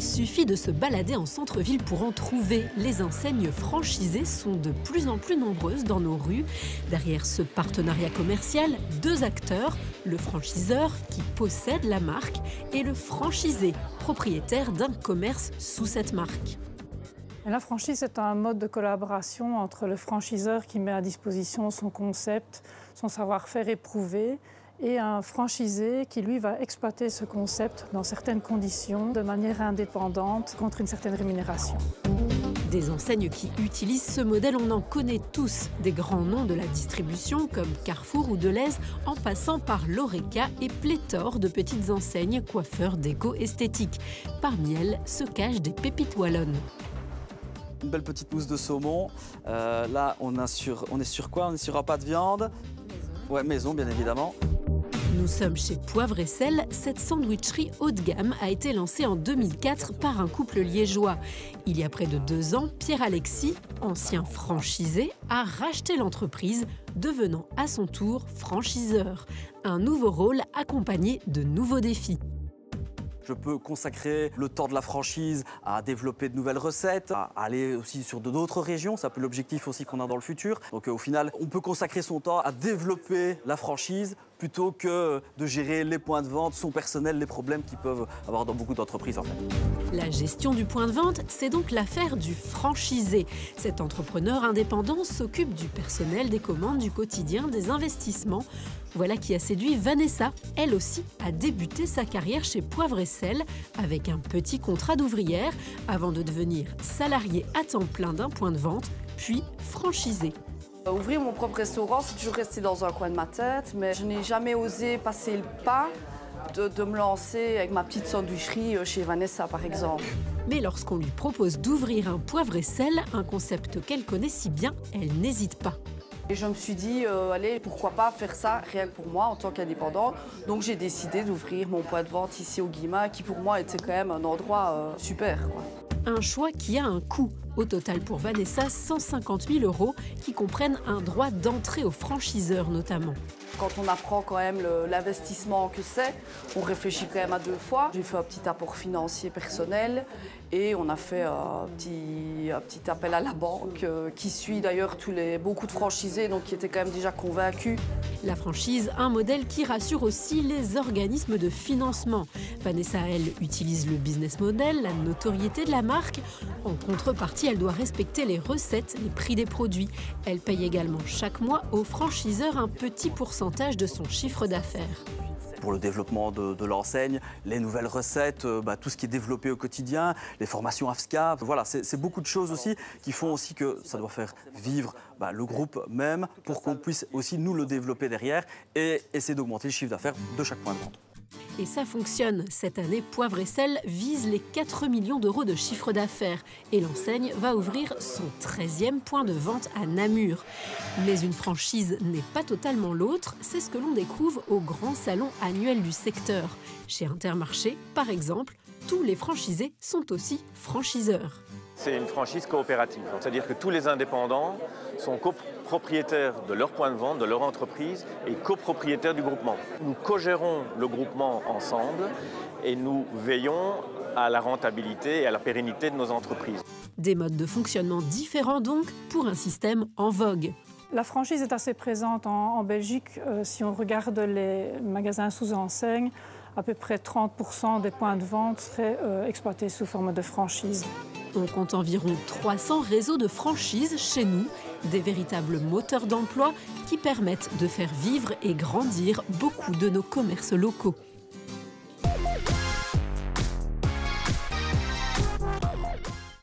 Il suffit de se balader en centre-ville pour en trouver. Les enseignes franchisées sont de plus en plus nombreuses dans nos rues. Derrière ce partenariat commercial, deux acteurs, le franchiseur qui possède la marque et le franchisé, propriétaire d'un commerce sous cette marque. La franchise est un mode de collaboration entre le franchiseur qui met à disposition son concept, son savoir-faire éprouvé, et un franchisé qui, lui, va exploiter ce concept dans certaines conditions, de manière indépendante, contre une certaine rémunération. Des enseignes qui utilisent ce modèle, on en connaît tous. Des grands noms de la distribution comme Carrefour ou Delhaize, en passant par l'Horeca et pléthore de petites enseignes coiffeurs déco esthétiques. Parmi elles se cachent des pépites wallonnes. Une belle petite mousse de saumon. Là, on est sur quoi? On est sur un pas de viande. Ouais, maison, bien évidemment. Nous sommes chez Poivre et Sel. Cette sandwicherie haut de gamme a été lancée en 2004 par un couple liégeois. Il y a près de 2 ans, Pierre-Alexis, ancien franchisé, a racheté l'entreprise, devenant à son tour franchiseur. Un nouveau rôle accompagné de nouveaux défis. Je peux consacrer le temps de la franchise à développer de nouvelles recettes, à aller aussi sur d'autres régions. C'est un peu l'objectif aussi qu'on a dans le futur. Donc au final, on peut consacrer son temps à développer la franchise plutôt que de gérer les points de vente, son personnel, les problèmes qu'ils peuvent avoir dans beaucoup d'entreprises en fait. La gestion du point de vente, c'est donc l'affaire du franchisé. Cet entrepreneur indépendant s'occupe du personnel, des commandes, du quotidien, des investissements. Voilà qui a séduit Vanessa. Elle aussi a débuté sa carrière chez Poivre et Sel avec un petit contrat d'ouvrière avant de devenir salariée à temps plein d'un point de vente, puis franchisée. Ouvrir mon propre restaurant, c'est toujours resté dans un coin de ma tête, mais je n'ai jamais osé passer le pas de me lancer avec ma petite sandwicherie chez Vanessa, par exemple. Mais lorsqu'on lui propose d'ouvrir un Poivre et Sel, un concept qu'elle connaît si bien, elle n'hésite pas. Et je me suis dit, allez, pourquoi pas faire ça rien que pour moi en tant qu'indépendant. Donc j'ai décidé d'ouvrir mon point de vente ici au Guillemin, qui pour moi était quand même un endroit super, quoi. Un choix qui a un coût. Au total pour Vanessa, 150 000 € qui comprennent un droit d'entrée aux franchiseurs notamment. Quand on apprend quand même l'investissement que c'est, on réfléchit quand même à 2 fois. J'ai fait un petit apport financier personnel et on a fait un petit appel à la banque qui suit d'ailleurs beaucoup de franchisés, donc qui étaient quand même déjà convaincus. La franchise, un modèle qui rassure aussi les organismes de financement. Vanessa, elle, utilise le business model, la notoriété de la marque. En contrepartie, elle doit respecter les recettes, les prix des produits. Elle paye également chaque mois aux franchiseurs un petit pourcentage de son chiffre d'affaires. Pour le développement de l'enseigne, les nouvelles recettes, tout ce qui est développé au quotidien, les formations AFSCA, voilà, c'est beaucoup de choses aussi qui font aussi que ça doit faire vivre le groupe même pour qu'on puisse aussi nous le développer derrière et essayer d'augmenter le chiffre d'affaires de chaque point de vente. Et ça fonctionne. Cette année, Poivre et Sel vise les 4 millions d'euros de chiffre d'affaires. Et l'enseigne va ouvrir son 13e point de vente à Namur. Mais une franchise n'est pas totalement l'autre. C'est ce que l'on découvre au grand salon annuel du secteur. Chez Intermarché, par exemple, tous les franchisés sont aussi franchiseurs. C'est une franchise coopérative, c'est-à-dire que tous les indépendants sont copropriétaires de leur point de vente, de leur entreprise et copropriétaires du groupement. Nous co-gérons le groupement ensemble et nous veillons à la rentabilité et à la pérennité de nos entreprises. Des modes de fonctionnement différents donc pour un système en vogue. La franchise est assez présente en Belgique. Si on regarde les magasins sous enseigne, à peu près 30% des points de vente seraient exploités sous forme de franchise. On compte environ 300 réseaux de franchise chez nous, des véritables moteurs d'emploi qui permettent de faire vivre et grandir beaucoup de nos commerces locaux.